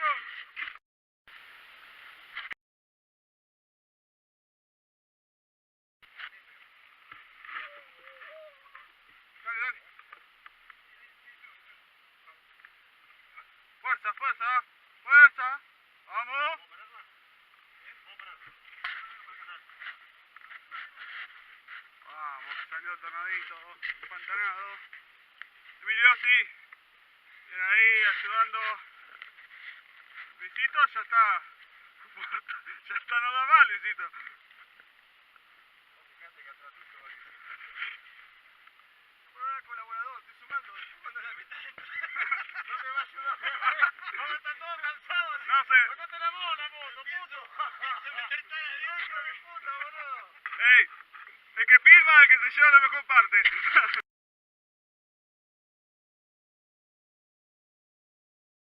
acción. Dale, dale. Fuerza, fuerza, fuerza. Vamos. Vamos, que salió tornadito, empantanado. Emilio, sí. Bien ahí, ayudando. Luisito ya está. Ya está, no da mal, Luisito. Fíjate que atrás tuyo va Luisito. Bueno, colaborador, estoy sumando la mitad. No te va a ayudar. Vamos a estar todos cansados. No sé. Tocate la bola, moto, puto. Se me está adentro, mi puta, boludo. Ey, el que filma es el que se lleva la mejor parte.